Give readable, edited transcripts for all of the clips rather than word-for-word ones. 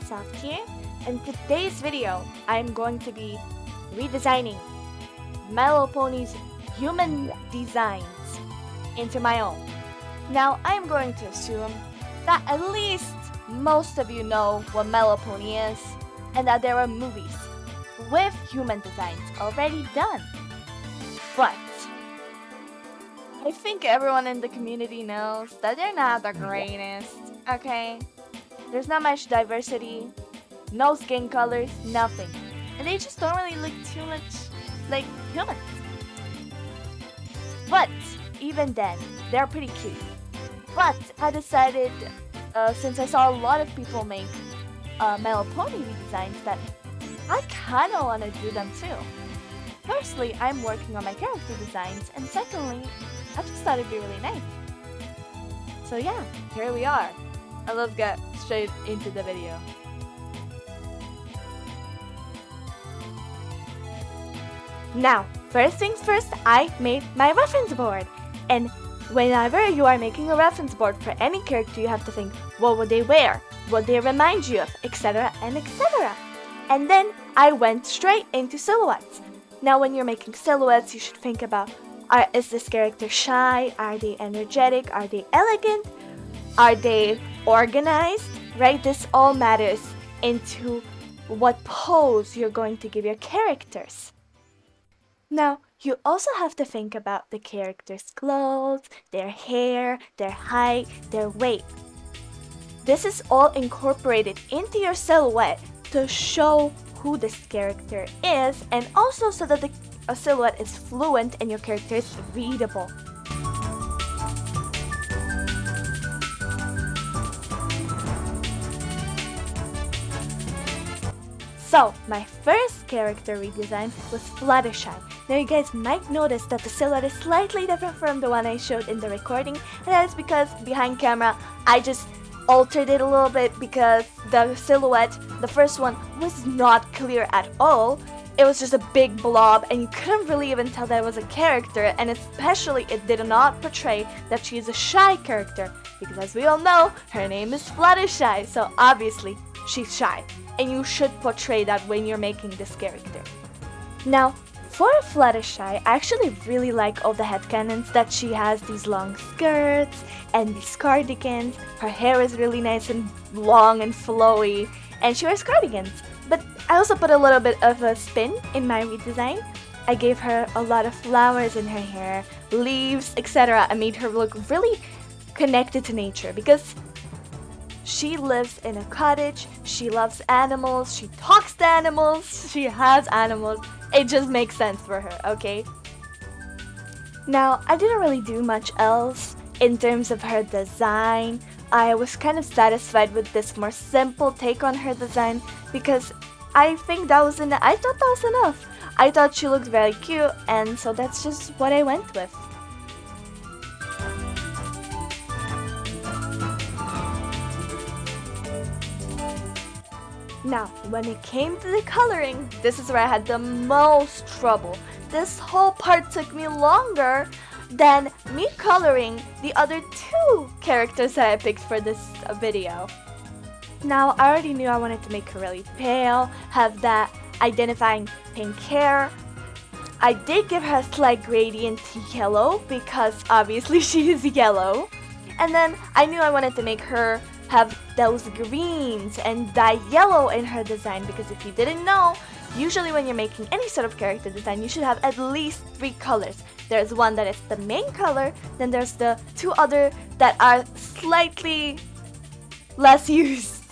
Soft here. In today's video, I'm going to be redesigning My Little Pony's human designs into my own. Now, I'm going to assume that at least most of you know what My Little Pony is, and that there are movies with human designs already done. But I think everyone in the community knows that they're not the greatest, okay? There's not much diversity, no skin colors, nothing. And they just don't really look too much like humans. But even then, they're pretty cute. But I decided, since I saw a lot of people make My Little Pony redesigns, that I kinda wanna do them too. Firstly, I'm working on my character designs, and secondly, I just thought it'd be really nice. So yeah, here we are. Let's get straight into the video. Now, first things first, I made my reference board. And whenever you are making a reference board for any character, you have to think, what would they wear? What they remind you of? Etc. and etc. And then I went straight into silhouettes. Now, when you're making silhouettes, you should think about, is this character shy? Are they energetic? Are they elegant? Are they organized? Right? This all matters into what pose you're going to give your characters. Now, you also have to think about the character's clothes, their hair, their height, their weight. This is all incorporated into your silhouette to show who this character is, and also so that the silhouette is fluent and your character is readable. So, my first character redesign was Fluttershy. Now you guys might notice that the silhouette is slightly different from the one I showed in the recording, and that is because behind camera I just altered it a little bit because the silhouette, the first one, was not clear at all. It was just a big blob and you couldn't really even tell that it was a character, and especially it did not portray that she is a shy character, because as we all know, her name is Fluttershy, so obviously she's shy. And you should portray that when you're making this character. Now, for Fluttershy, I actually really like all the headcanons that she has these long skirts and these cardigans. Her hair is really nice and long and flowy, and she wears cardigans. But I also put a little bit of a spin in my redesign. I gave her a lot of flowers in her hair, leaves, etc. I made her look really connected to nature because she lives in a cottage, she loves animals, she talks to animals, she has animals. It just makes sense for her, okay? Now, I didn't really do much else in terms of her design. I was kind of satisfied with this more simple take on her design because I think that was enough. I thought that was enough. I thought she looked very cute, and so that's just what I went with. Now, when it came to the coloring, this is where I had the most trouble. This whole part took me longer than me coloring the other two characters that I picked for this video. Now, I already knew I wanted to make her really pale, have that identifying pink hair. I did give her a slight gradient to yellow because obviously she is yellow. And then I knew I wanted to make her have those greens and dye yellow in her design, because if you didn't know, usually when you're making any sort of character design, you should have at least 3 colors. There's one that is the main color, then there's the 2 other that are slightly less used.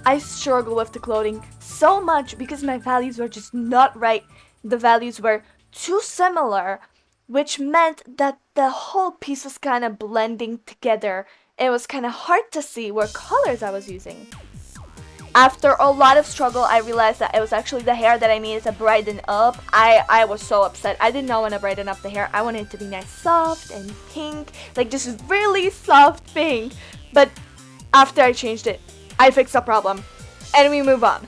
I struggle with the clothing so much because my values were just not right. The values were too similar, which meant that the whole piece was kind of blending together. It was kind of hard to see what colors I was using. After a lot of struggle, I realized that it was actually the hair that I needed to brighten up. I was so upset. I did not want to brighten up the hair. I wanted it to be nice, soft and pink, like just really soft pink. But after I changed it, I fixed the problem, and we move on.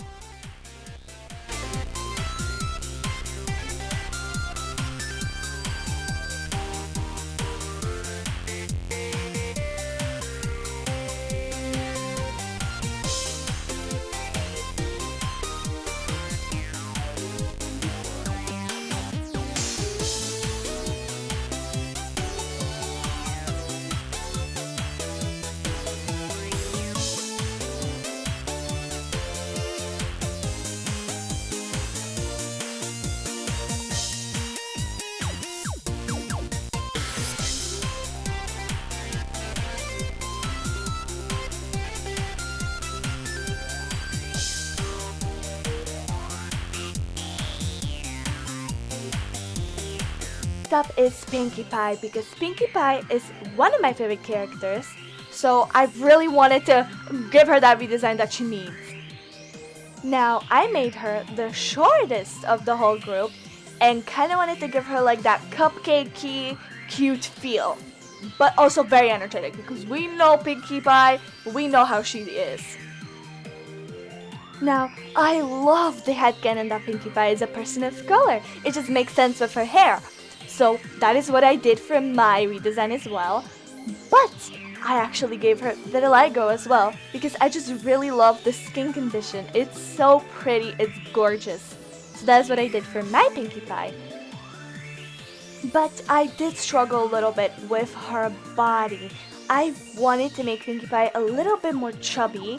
next up is Pinkie Pie, because Pinkie Pie is one of my favorite characters, so I really wanted to give her that redesign that she needs. Now, I made her the shortest of the whole group and kind of wanted to give her like that cupcakey, cute feel, but also very energetic, because we know Pinkie Pie, we know how she is. Now, I love the headcanon that Pinkie Pie is a person of color. It just makes sense with her hair. So that is what I did for my redesign as well. But I actually gave her vitiligo as well, because I just really love the skin condition. It's so pretty, it's gorgeous. So that's what I did for my Pinkie Pie. But I did struggle a little bit with her body. I wanted to make Pinkie Pie a little bit more chubby,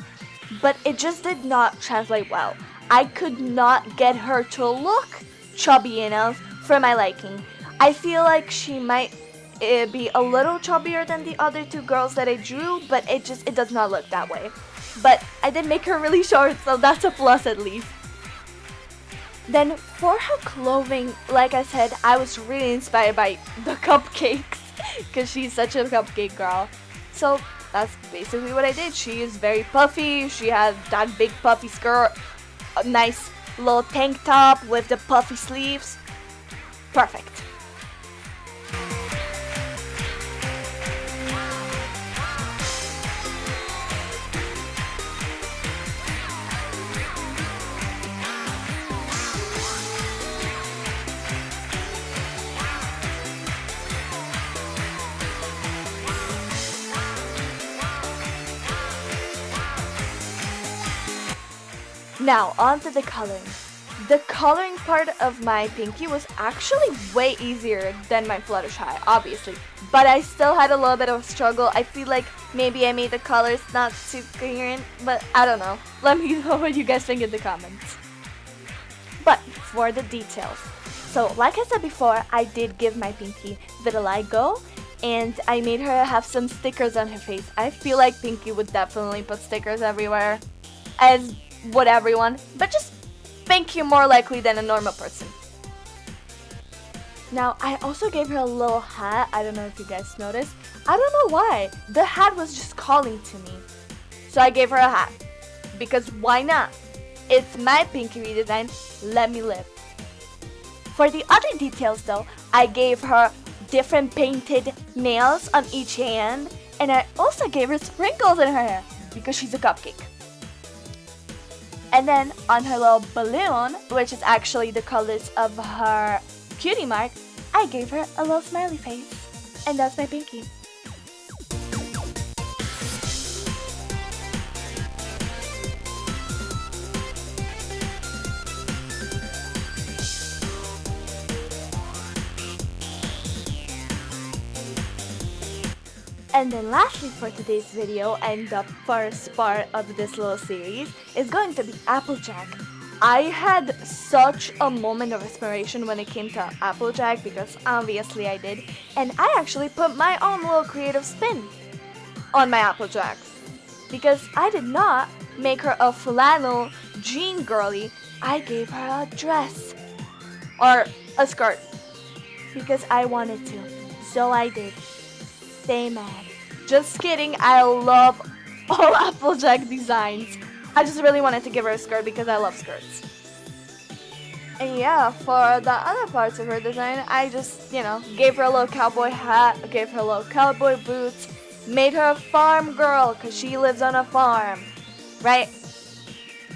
but it just did not translate well. I could not get her to look chubby enough for my liking. I feel like she might be a little chubbier than the other two girls that I drew, but it does not look that way. But I did make her really short, so that's a plus at least. Then for her clothing, like I said, I was really inspired by the cupcakes, because she's such a cupcake girl. So that's basically what I did. She is very puffy, she has that big puffy skirt, a nice little tank top with the puffy sleeves. Perfect. Now, on to the coloring. The coloring part of my Pinkie was actually way easier than my Fluttershy, obviously. But I still had a little bit of a struggle. I feel like maybe I made the colors not too coherent, but I don't know. Let me know what you guys think in the comments. But for the details. So, like I said before, I did give my Pinkie vitiligo, and I made her have some stickers on her face. I feel like Pinkie would definitely put stickers everywhere, as would everyone, but just Pinkie more likely than a normal person. Now, I also gave her a little hat. I don't know if you guys noticed. I don't know why. The hat was just calling to me. So I gave her a hat. Because why not? It's my Pinkie redesign. Let me live. For the other details though, I gave her different painted nails on each hand. And I also gave her sprinkles in her hair, because she's a cupcake. And then on her little balloon, which is actually the colors of her cutie mark, I gave her a little smiley face. And that's my Pinkie. And then lastly for today's video, and the first part of this little series, is going to be Applejack. I had such a moment of inspiration when it came to Applejack, because obviously I did, and I actually put my own little creative spin on my Applejack. Because I did not make her a flannel jean girly, I gave her a dress. Or a skirt. Because I wanted to. So I did. Stay mad. Just kidding, I love all Applejack designs. I just really wanted to give her a skirt because I love skirts. And yeah, for the other parts of her design, I just, gave her a little cowboy hat, gave her a little cowboy boots, made her a farm girl because she lives on a farm, right?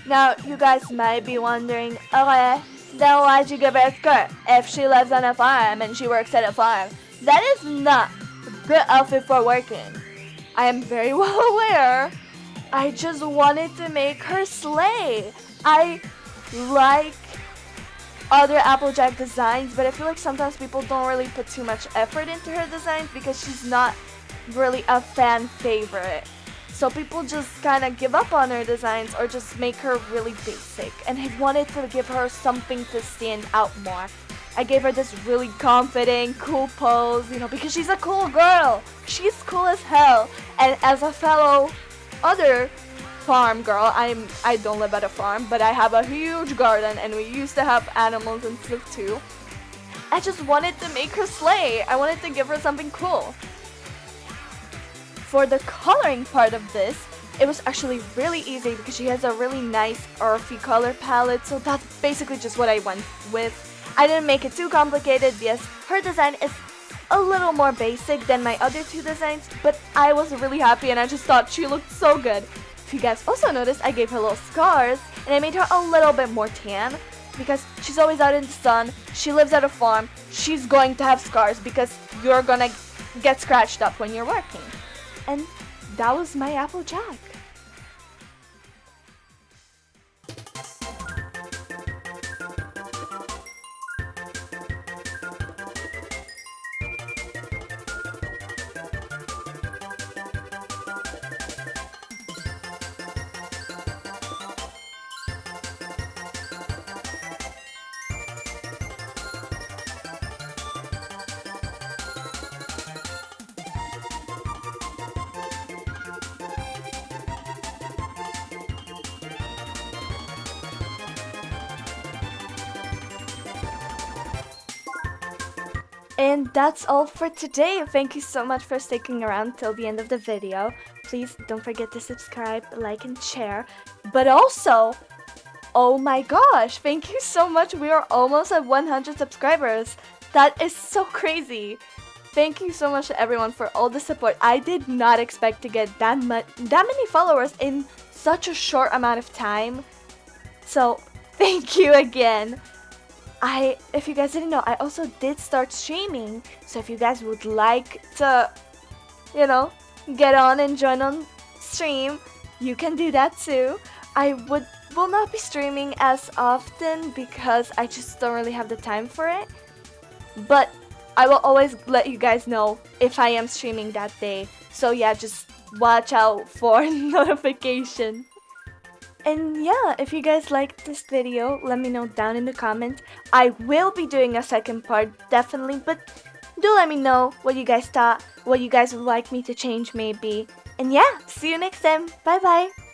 Now, you guys might be wondering, okay, then why'd you give her a skirt if she lives on a farm and she works at a farm? That is not a good outfit for working. I am very well aware. I just wanted to make her slay. I like other Applejack designs, but I feel like sometimes people don't really put too much effort into her designs because she's not really a fan favorite. So people just kind of give up on her designs or just make her really basic. And I wanted to give her something to stand out more. I gave her this really confident, cool pose, because she's a cool girl. She's cool as hell. And as a fellow other farm girl, I don't live at a farm, but I have a huge garden and we used to have animals and stuff too. I just wanted to make her slay. I wanted to give her something cool. For the coloring part of this, it was actually really easy because she has a really nice earthy color palette, so that's basically just what I went with. I didn't make it too complicated. Yes, her design is a little more basic than my other two designs, but I was really happy and I just thought she looked so good. If you guys also noticed, I gave her little scars and I made her a little bit more tan because she's always out in the sun, she lives at a farm, she's going to have scars because you're gonna get scratched up when you're working. And that was my Applejack. And that's all for today. Thank you so much for sticking around till the end of the video. Please don't forget to subscribe, like, and share. But also, oh my gosh, thank you so much. We are almost at 100 subscribers. That is so crazy. Thank you so much to everyone for all the support. I did not expect to get that many followers in such a short amount of time. So, thank you again. If you guys didn't know, I also did start streaming, so if you guys would like to, get on and join on stream, you can do that too. I will not be streaming as often because I just don't really have the time for it, but I will always let you guys know if I am streaming that day, so yeah, just watch out for notification. And yeah, if you guys liked this video, let me know down in the comments. I will be doing a second part, definitely, but do let me know what you guys thought, what you guys would like me to change maybe. And yeah, see you next time. Bye bye!